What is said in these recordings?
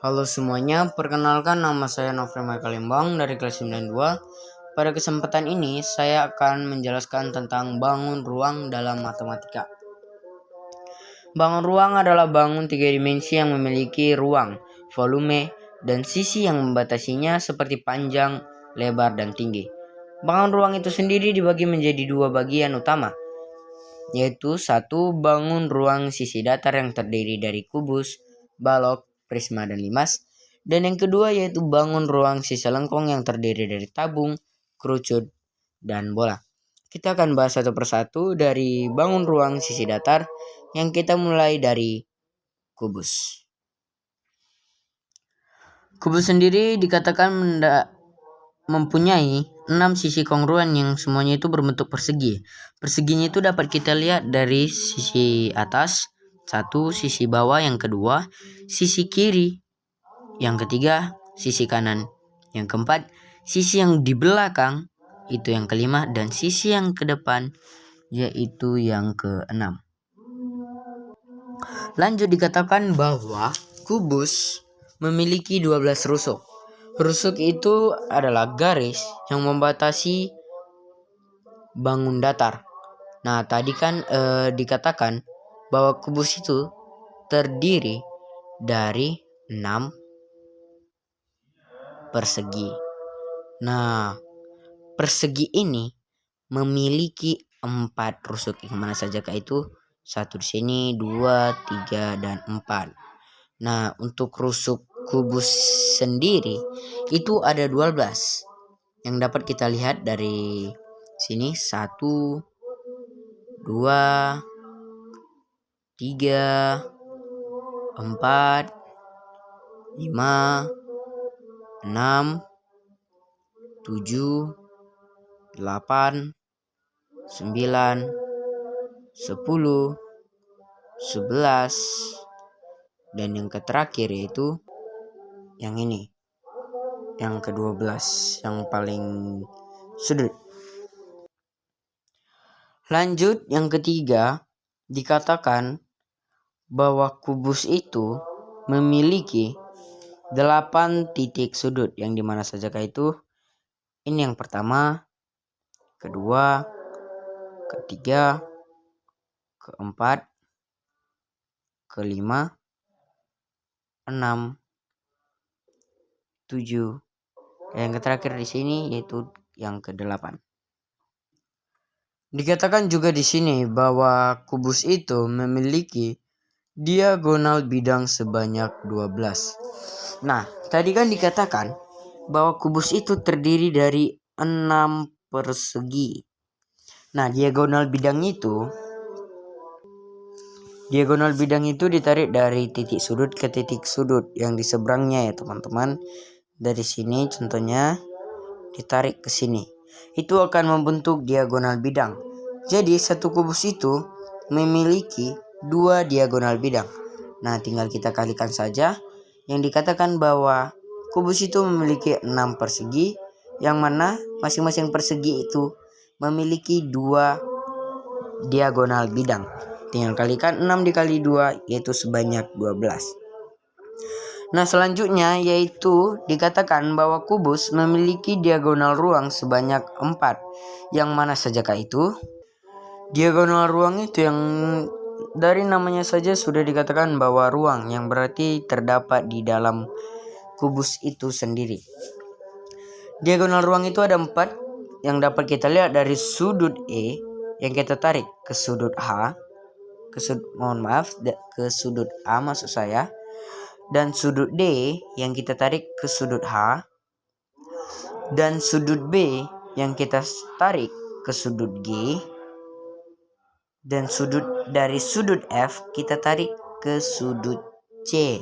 Halo semuanya, perkenalkan nama saya Nofri Kalimbang dari kelas 92. Pada kesempatan ini saya akan menjelaskan tentang bangun ruang dalam matematika. Bangun ruang adalah bangun tiga dimensi yang memiliki ruang, volume, dan sisi yang membatasinya seperti panjang, lebar, dan tinggi. Bangun ruang itu sendiri dibagi menjadi dua bagian utama, yaitu satu, bangun ruang sisi datar yang terdiri dari kubus, balok, prisma, dan limas. Dan yang kedua yaitu bangun ruang sisi lengkung yang terdiri dari tabung, kerucut, dan bola. Kita akan bahas satu persatu dari bangun ruang sisi datar yang kita mulai dari kubus. Kubus sendiri dikatakan mempunyai 6 sisi kongruen yang semuanya itu berbentuk persegi. Perseginya itu dapat kita lihat dari sisi atas, satu, sisi bawah yang kedua, sisi kiri yang ketiga, sisi kanan yang keempat, sisi yang di belakang itu yang kelima, dan sisi yang ke depan yaitu yang keenam. Lanjut dikatakan bahwa kubus memiliki 12 rusuk. Rusuk itu adalah garis yang membatasi bangun datar. Nah, tadi kan dikatakan bahwa kubus itu terdiri dari 6 persegi. Nah, persegi ini memiliki 4 rusuk yang mana saja itu 1 di sini, 2, 3, dan 4. Nah, untuk rusuk kubus sendiri itu ada 12 yang dapat kita lihat dari sini, 1, 2, 3, 4, 5, 6, 7, 8, 9, 10, 11, dan yang terakhir yaitu yang ini, yang ke-12, yang paling sudut. Lanjut, yang ketiga dikatakan bahwa kubus itu memiliki 8 titik sudut yang dimana saja itu. Ini yang pertama, kedua, ketiga, keempat, kelima, 6, 7, dan yang terakhir di sini yaitu yang ke-8. Dikatakan juga di sini bahwa kubus itu memiliki diagonal bidang sebanyak 12. Nah, tadi kan dikatakan bahwa kubus itu terdiri dari 6 persegi. Nah, diagonal bidang itu ditarik dari titik sudut ke titik sudut yang di seberangnya ya teman-teman. Dari sini contohnya ditarik ke sini. Itu akan membentuk diagonal bidang. Jadi satu kubus itu memiliki 2 diagonal bidang. Nah, tinggal kita kalikan saja. Yang dikatakan bahwa kubus itu memiliki 6 persegi, yang mana masing-masing persegi itu memiliki 2 diagonal bidang. Tinggal kalikan 6 dikali 2 yaitu sebanyak 12. Nah, selanjutnya yaitu dikatakan bahwa kubus memiliki diagonal ruang sebanyak 4. Yang mana sajakah itu? Diagonal ruang itu yang dari namanya saja sudah dikatakan bahwa ruang, yang berarti terdapat di dalam kubus itu sendiri. Diagonal ruang itu ada 4 yang dapat kita lihat dari sudut E yang kita tarik ke sudut H, ke sudut A maksud saya, dan sudut D yang kita tarik ke sudut H, dan sudut B yang kita tarik ke sudut G, dan dari sudut F kita tarik ke sudut C,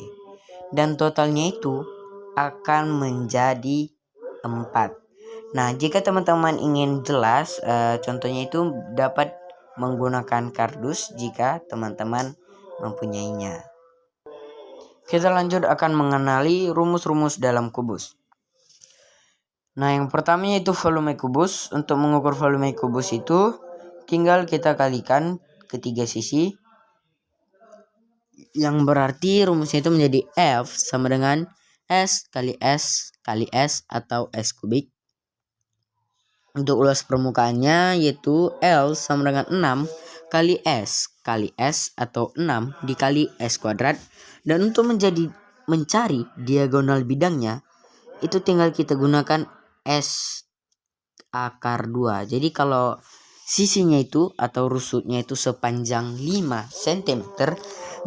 dan totalnya itu akan menjadi 4. Nah, jika teman-teman ingin jelas, contohnya itu dapat menggunakan kardus jika teman-teman mempunyainya. Kita lanjut akan mengenali rumus-rumus dalam kubus. Nah, yang pertama yaitu volume kubus. Untuk mengukur volume kubus itu tinggal kita kalikan ketiga sisi yang berarti rumusnya itu menjadi F sama dengan S kali S kali S atau S kubik. Untuk luas permukaannya yaitu L sama dengan 6 kali S atau 6 dikali S kuadrat. Dan untuk mencari diagonal bidangnya itu tinggal kita gunakan S akar 2. Jadi kalau sisinya itu atau rusutnya itu sepanjang 5 cm,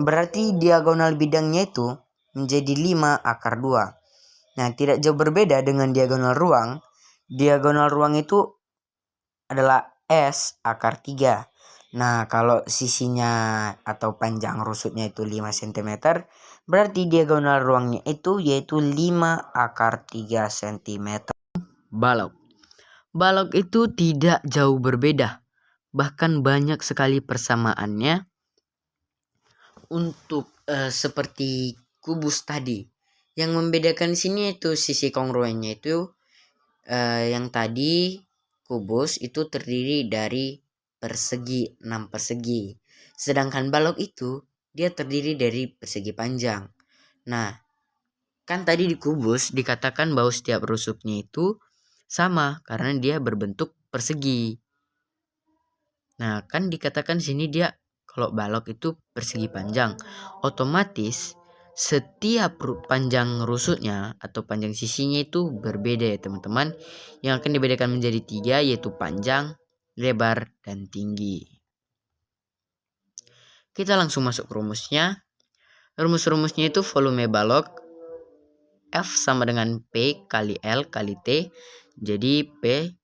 berarti diagonal bidangnya itu menjadi 5 akar 2. Nah, tidak jauh berbeda dengan diagonal ruang. Diagonal ruang itu adalah S akar 3. Nah, kalau sisinya atau panjang rusutnya itu 5 cm, berarti diagonal ruangnya itu yaitu 5 akar 3 cm. Balok itu tidak jauh berbeda, bahkan banyak sekali persamaannya untuk seperti kubus tadi. Yang membedakan di sini itu sisi kongruennya itu yang tadi kubus itu terdiri dari persegi 6 persegi. Sedangkan balok itu dia terdiri dari persegi panjang. Nah, kan tadi di kubus dikatakan bahwa setiap rusuknya itu sama karena dia berbentuk persegi. Nah, kan dikatakan sini dia kalau balok itu persegi panjang. Otomatis setiap panjang rusuknya atau panjang sisinya itu berbeda ya teman-teman. Yang akan dibedakan menjadi 3 yaitu panjang, lebar, dan tinggi. Kita langsung masuk ke rumusnya. Rumus-rumusnya itu volume balok F sama dengan P kali L kali T. Jadi P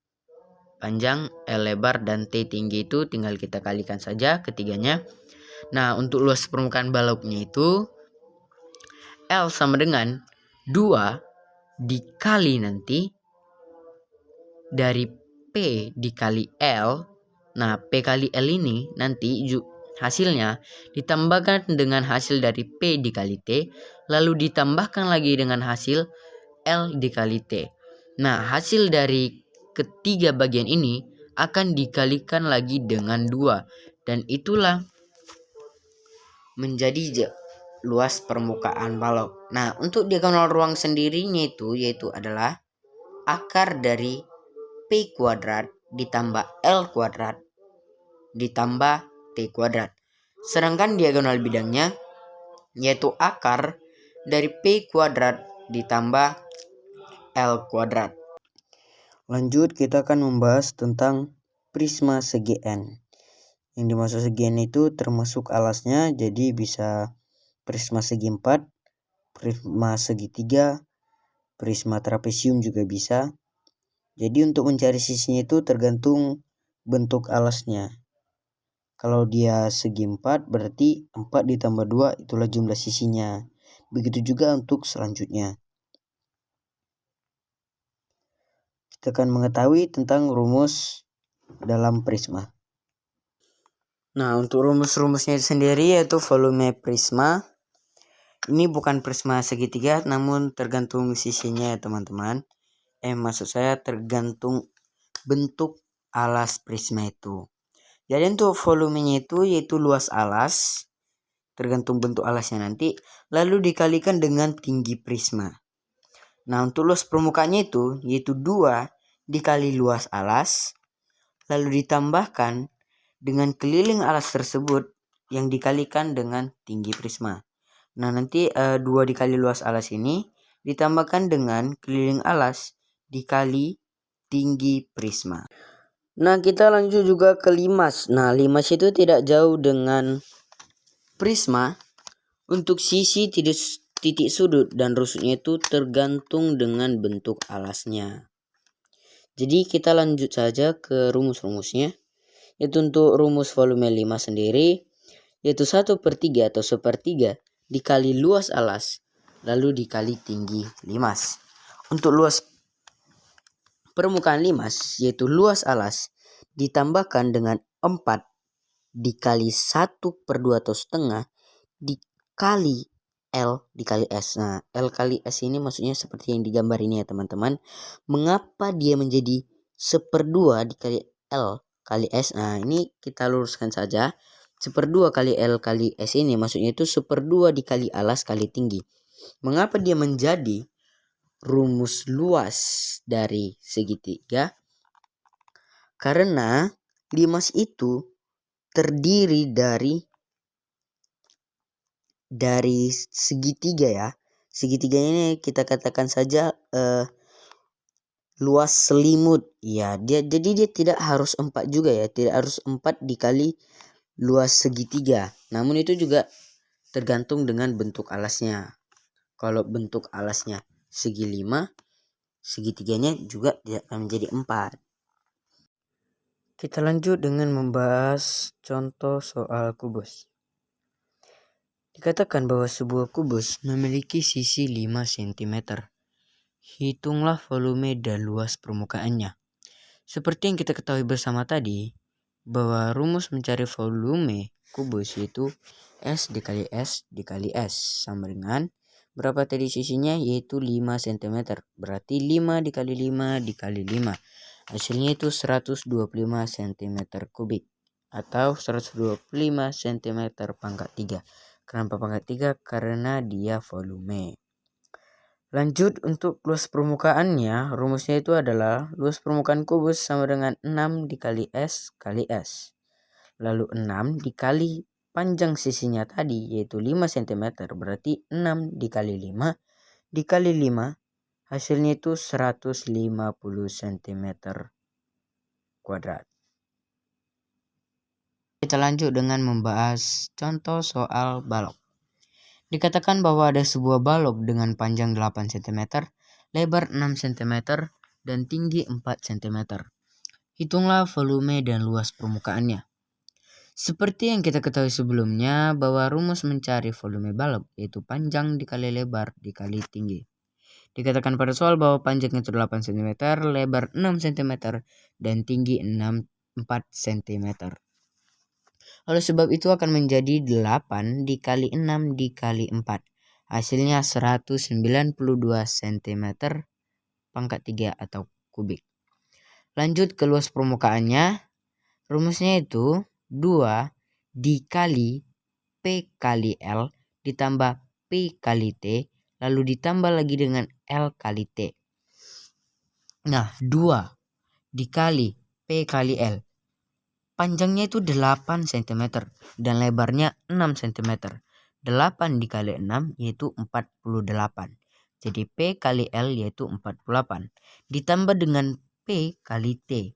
panjang, L lebar, dan T tinggi itu tinggal kita kalikan saja ketiganya. Nah, untuk luas permukaan baloknya itu L sama dengan 2 dikali nanti dari P dikali L. Nah, P kali L ini nanti hasilnya ditambahkan dengan hasil dari P dikali T, lalu ditambahkan lagi dengan hasil L dikali T. Nah, hasil dari ketiga bagian ini akan dikalikan lagi dengan 2, dan itulah menjadi luas permukaan balok. Nah, untuk diagonal ruang sendirinya itu yaitu adalah akar dari P kuadrat ditambah L kuadrat ditambah T kuadrat. Sedangkan diagonal bidangnya yaitu akar dari P kuadrat ditambah L kuadrat. Lanjut, kita akan membahas tentang prisma segi N. Yang dimaksud segi N itu termasuk alasnya, jadi bisa prisma segi 4, prisma segi 3, prisma trapesium juga bisa. Jadi untuk mencari sisinya itu tergantung bentuk alasnya. Kalau dia segi 4 berarti 4 ditambah 2 itulah jumlah sisinya. Begitu juga untuk selanjutnya. Kita akan mengetahui tentang rumus dalam prisma. Nah, untuk rumus-rumusnya sendiri yaitu volume prisma. Ini bukan prisma segitiga namun tergantung sisinya ya teman-teman. Maksud saya tergantung bentuk alas prisma itu. Jadi untuk volumenya itu yaitu luas alas, tergantung bentuk alasnya nanti, lalu dikalikan dengan tinggi prisma. Nah, untuk luas permukaannya itu yaitu 2 dikali luas alas, lalu ditambahkan dengan keliling alas tersebut yang dikalikan dengan tinggi prisma. Nah, nanti 2 dikali luas alas ini ditambahkan dengan keliling alas dikali tinggi prisma. Nah, kita lanjut juga ke limas. Nah, limas itu tidak jauh dengan prisma. Untuk sisi titik sudut dan rusuknya itu tergantung dengan bentuk alasnya. Jadi kita lanjut saja ke rumus-rumusnya. Yaitu untuk rumus volume 5 sendiri, yaitu 1/3 atau 1/3 dikali luas alas, lalu dikali tinggi limas. Untuk luas permukaan limas, yaitu luas alas, ditambahkan dengan 4 dikali 1/2 atau setengah dikali L dikali S. Nah, L kali S ini maksudnya seperti yang digambar ini ya teman-teman. Mengapa dia menjadi 1/2 dikali L kali S? Nah, ini kita luruskan saja. 1/2 kali L kali S ini maksudnya itu 1/2 dikali alas kali tinggi. Mengapa dia menjadi rumus luas dari segitiga? Karena limas itu terdiri dari segitiga ya. Segitiga ini kita katakan saja luas selimut. Ya, jadi dia tidak harus 4 juga ya, tidak harus 4 dikali luas segitiga. Namun itu juga tergantung dengan bentuk alasnya. Kalau bentuk alasnya segi 5, segitiganya juga tidak akan menjadi 4. Kita lanjut dengan membahas contoh soal kubus. Dikatakan bahwa sebuah kubus memiliki sisi 5 cm. Hitunglah volume dan luas permukaannya. Seperti yang kita ketahui bersama tadi, bahwa rumus mencari volume kubus yaitu S dikali S dikali S sama dengan berapa tadi sisinya, yaitu 5 cm. Berarti 5 dikali 5 dikali 5. Hasilnya itu 125 cm kubik atau 125 cm pangkat 3. Kenapa pangkat 3? Karena dia volume. Lanjut untuk luas permukaannya, rumusnya itu adalah luas permukaan kubus sama dengan 6 dikali S kali S. Lalu 6 dikali panjang sisinya tadi yaitu 5 cm, berarti 6 dikali 5 dikali 5 hasilnya itu 150 cm kuadrat. Kita lanjut dengan membahas contoh soal balok. Dikatakan bahwa ada sebuah balok dengan panjang 8 cm, lebar 6 cm, dan tinggi 4 cm. Hitunglah volume dan luas permukaannya. Seperti yang kita ketahui sebelumnya bahwa rumus mencari volume balok yaitu panjang dikali lebar dikali tinggi. Dikatakan pada soal bahwa panjangnya itu 8 cm, lebar 6 cm, dan tinggi 4 cm. Oleh sebab itu akan menjadi 8 dikali 6 dikali 4. Hasilnya 192 cm pangkat 3 atau kubik. Lanjut ke luas permukaannya. Rumusnya itu 2 dikali P kali L ditambah P kali T lalu ditambah lagi dengan L kali T. Nah, 2 dikali P kali L. Panjangnya itu 8 cm dan lebarnya 6 cm. 8 dikali 6 yaitu 48. Jadi P kali L yaitu 48. Ditambah dengan P kali T.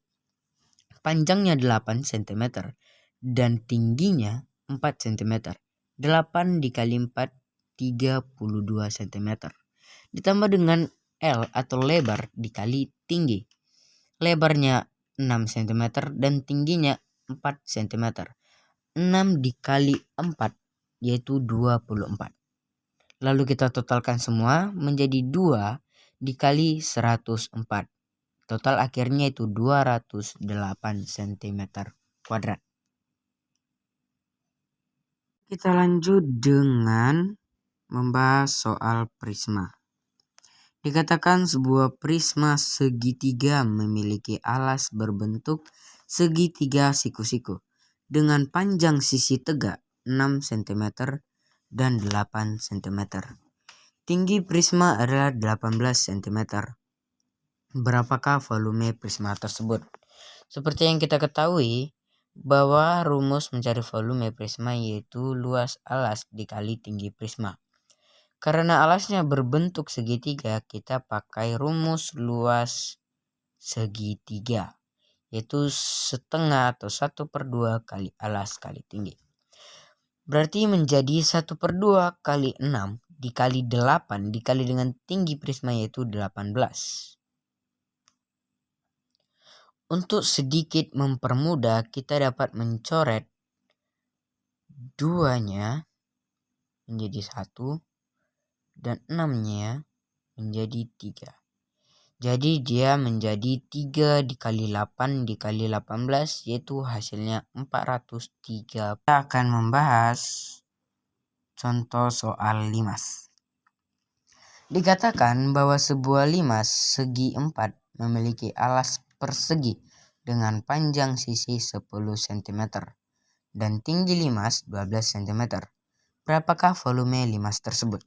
Panjangnya 8 cm dan tingginya 4 cm. 8 dikali 4 32 cm. Ditambah dengan L atau lebar dikali tinggi. Lebarnya 6 cm dan tingginya 4 cm. 6 dikali 4 yaitu 24. Lalu kita totalkan semua menjadi 2 dikali 104. Total akhirnya itu 208 cm kuadrat. Kita lanjut dengan membahas soal prisma. Dikatakan sebuah prisma segitiga memiliki alas berbentuk segitiga siku-siku dengan panjang sisi tegak 6 cm dan 8 cm. Tinggi prisma adalah 18 cm. Berapakah volume prisma tersebut? Seperti yang kita ketahui bahwa rumus mencari volume prisma yaitu luas alas dikali tinggi prisma. Karena alasnya berbentuk segitiga, kita pakai rumus luas segitiga, yaitu setengah atau 1/2 kali alas kali tinggi. Berarti menjadi 1/2 kali 6 dikali 8 dikali dengan tinggi prisma yaitu 18. Untuk sedikit mempermudah, kita dapat mencoret 2-nya menjadi 1 dan 6-nya menjadi 3. Jadi dia menjadi 3 dikali 8 dikali 18 yaitu hasilnya 403. Kita akan membahas contoh soal limas. Dikatakan bahwa sebuah limas segi 4 memiliki alas persegi dengan panjang sisi 10 cm dan tinggi limas 12 cm. Berapakah volume limas tersebut?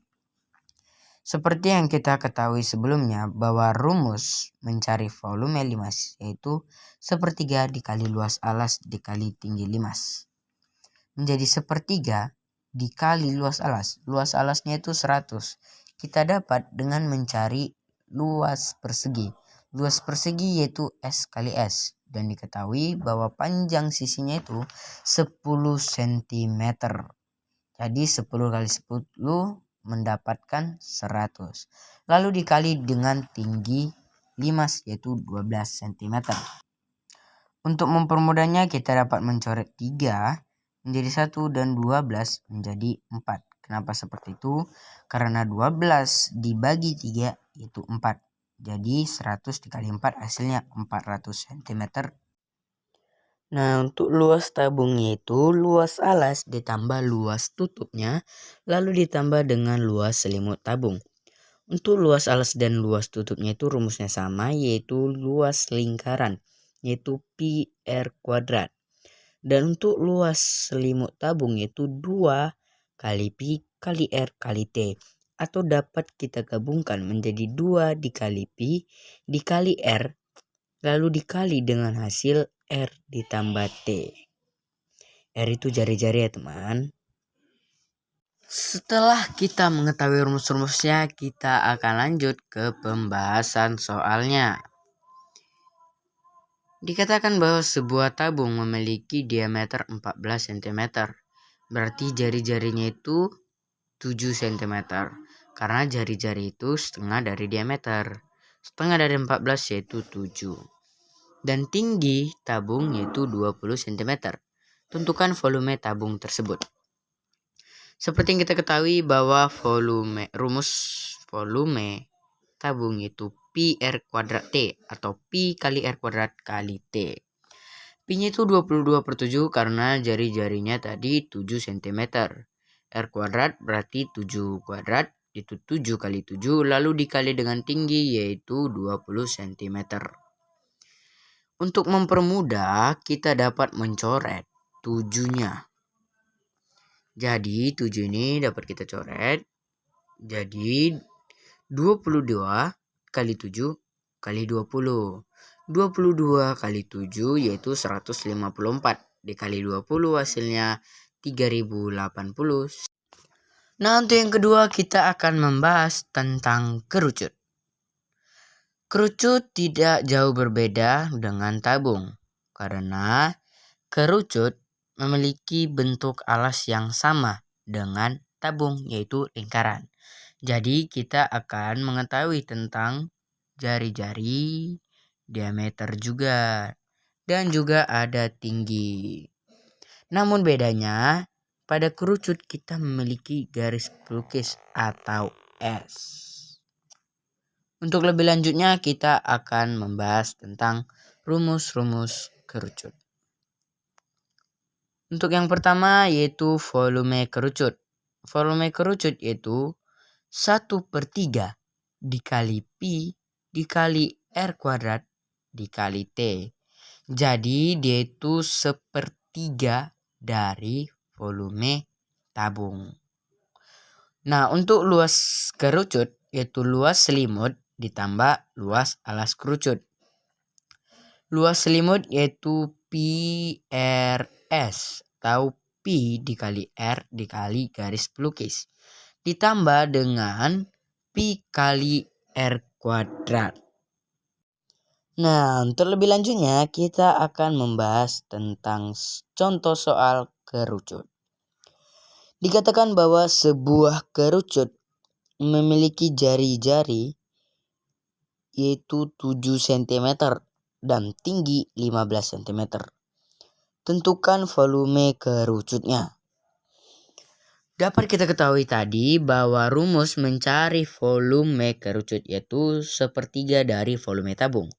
Seperti yang kita ketahui sebelumnya bahwa rumus mencari volume limas yaitu sepertiga dikali luas alas dikali tinggi limas. Menjadi sepertiga dikali luas alas. Luas alasnya itu 100. Kita dapat dengan mencari luas persegi. Luas persegi yaitu S kali S. Dan diketahui bahwa panjang sisinya itu 10 cm. Jadi 10 kali 10 mendapatkan 100. Lalu dikali dengan tinggi limas yaitu 12 cm. Untuk mempermudahnya kita dapat mencoret 3 menjadi 1 dan 12 menjadi 4. Kenapa seperti itu? Karena 12 dibagi 3 itu 4. Jadi 100 dikali 4 hasilnya 400 cm. Nah, untuk luas tabungnya itu luas alas ditambah luas tutupnya, lalu ditambah dengan luas selimut tabung. Untuk luas alas dan luas tutupnya itu rumusnya sama, yaitu luas lingkaran, yaitu pi R kuadrat. Dan untuk luas selimut tabung yaitu 2 kali pi kali R kali T. Atau dapat kita gabungkan menjadi 2 dikali pi dikali R, lalu dikali dengan hasil R ditambah T. R itu jari-jari ya teman. Setelah kita mengetahui rumus-rumusnya, kita akan lanjut ke pembahasan soalnya. Dikatakan bahwa sebuah tabung memiliki diameter 14 cm. Berarti jari-jarinya itu 7 cm. Karena jari-jari itu setengah dari diameter. Setengah dari 14 yaitu 7. Dan tinggi tabung yaitu 20 cm. Tentukan volume tabung tersebut. Seperti yang kita ketahui bahwa rumus volume tabung itu pi R kuadrat T atau pi kali R kuadrat kali T. Pi-nya itu 22/7 karena jari-jarinya tadi 7 cm. R kuadrat berarti 7 kuadrat itu 7 kali 7 lalu dikali dengan tinggi yaitu 20 cm. Untuk mempermudah kita dapat mencoret 7-nya. Jadi 7 ini dapat kita coret. Jadi 22 kali 7 kali 20. 22 kali 7 yaitu 154. Dikali 20 hasilnya 3080. Nah, untuk yang kedua kita akan membahas tentang kerucut. Kerucut tidak jauh berbeda dengan tabung. Karena kerucut memiliki bentuk alas yang sama dengan tabung yaitu lingkaran. Jadi kita akan mengetahui tentang jari-jari, diameter juga, dan juga ada tinggi. Namun bedanya pada kerucut kita memiliki garis pelukis atau S. Untuk lebih lanjutnya kita akan membahas tentang rumus-rumus kerucut. Untuk yang pertama yaitu volume kerucut. Volume kerucut yaitu 1/3 dikali pi dikali R kuadrat dikali T. Jadi dia itu 1/3 dari volume tabung. Nah, untuk luas kerucut yaitu luas selimut ditambah luas alas kerucut. Luas selimut yaitu pi RS atau pi dikali R dikali garis pelukis ditambah dengan pi kali R kuadrat. Nah, untuk lebih lanjutnya kita akan membahas tentang contoh soal kerucut. Dikatakan bahwa sebuah kerucut memiliki jari-jari yaitu 7 cm dan tinggi 15 cm. Tentukan volume kerucutnya. Dapat kita ketahui tadi bahwa rumus mencari volume kerucut yaitu 1/3 dari volume tabung.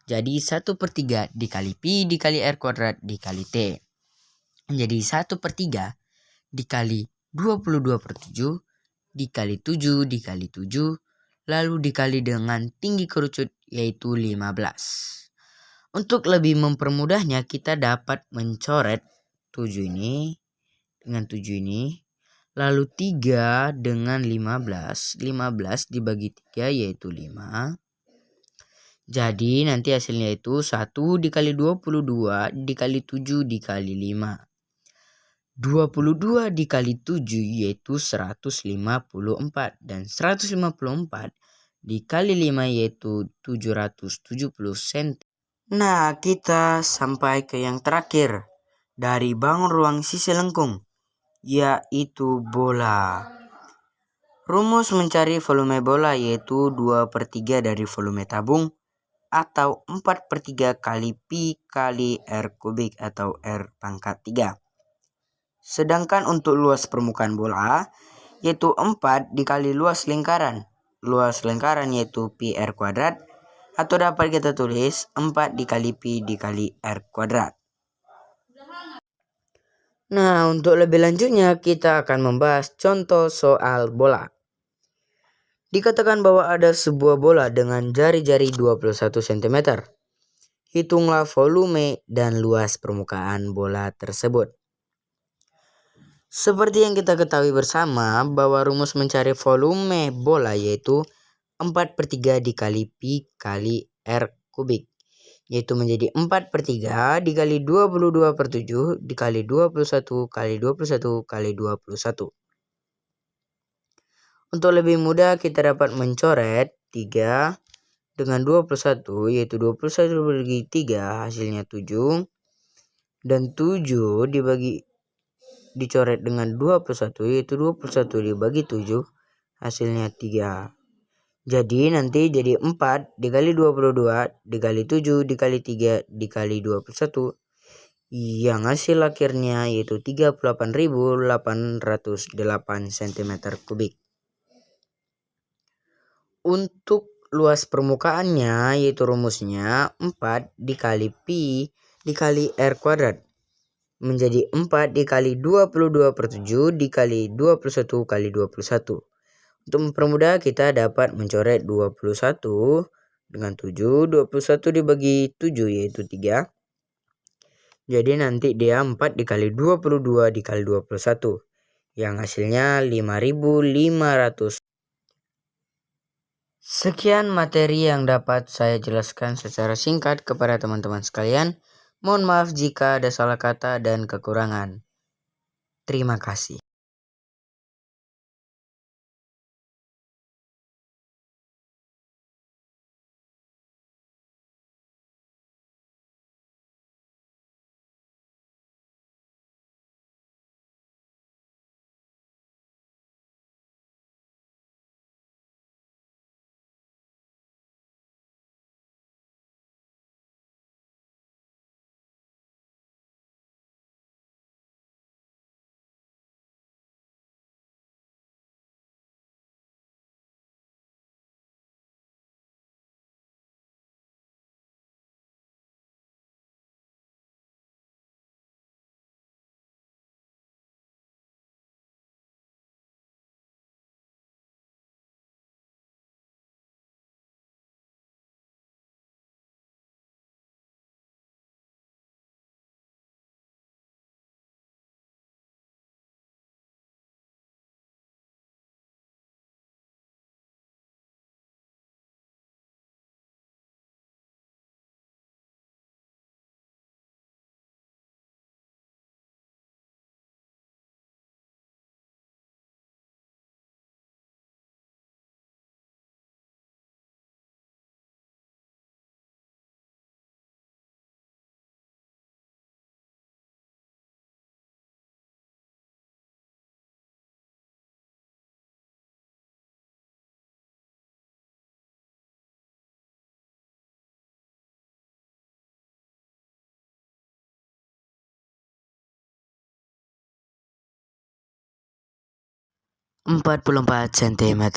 Jadi 1/3 dikali pi dikali R kuadrat dikali T. Jadi 1/3 dikali 22/7 dikali 7 dikali 7 lalu dikali dengan tinggi kerucut yaitu 15. Untuk lebih mempermudahnya kita dapat mencoret 7 ini dengan 7 ini. Lalu 3 dengan 15. 15 dibagi 3 yaitu 5. Jadi nanti hasilnya itu 1 dikali 22 dikali 7 dikali 5. 22 dikali 7 yaitu 154. Dan 154 dikali 5 yaitu 770 cm. Nah, kita sampai ke yang terakhir dari bangun ruang sisi lengkung, yaitu bola. Rumus mencari volume bola yaitu 2/3 dari volume tabung atau 4/3 kali pi kali R kubik atau R pangkat 3. Sedangkan untuk luas permukaan bola yaitu 4 dikali luas lingkaran. Luas lingkaran yaitu pi R kuadrat atau dapat kita tulis 4 dikali pi dikali R kuadrat. Nah, untuk lebih lanjutnya kita akan membahas contoh soal bola. Dikatakan bahwa ada sebuah bola dengan jari-jari 21 cm. Hitunglah volume dan luas permukaan bola tersebut. Seperti yang kita ketahui bersama bahwa rumus mencari volume bola yaitu 4/3 dikali pi kali R kubik. Yaitu menjadi 4/3 dikali 22/7 dikali 21 kali 21 kali 21. Untuk lebih mudah kita dapat mencoret 3 dengan 21 yaitu 21 dibagi 3 hasilnya 7. Dan 7 dicoret dengan 21 yaitu 21 dibagi 7 hasilnya 3. Jadi nanti jadi 4 dikali 22 dikali 7 dikali 3 dikali 21 yang hasil akhirnya yaitu 38.808 cm kubik. Untuk luas permukaannya yaitu rumusnya 4 dikali pi dikali R kuadrat menjadi 4 dikali 22/7 dikali 21 kali 21. Untuk mempermudah kita dapat mencoret 21 dengan 7. 21 dibagi 7 yaitu 3. Jadi nanti dia 4 dikali 22 dikali 21 yang hasilnya 5.500. Sekian materi yang dapat saya jelaskan secara singkat kepada teman-teman sekalian. Mohon maaf jika ada salah kata dan kekurangan. Terima kasih. Empat puluh 4 cm.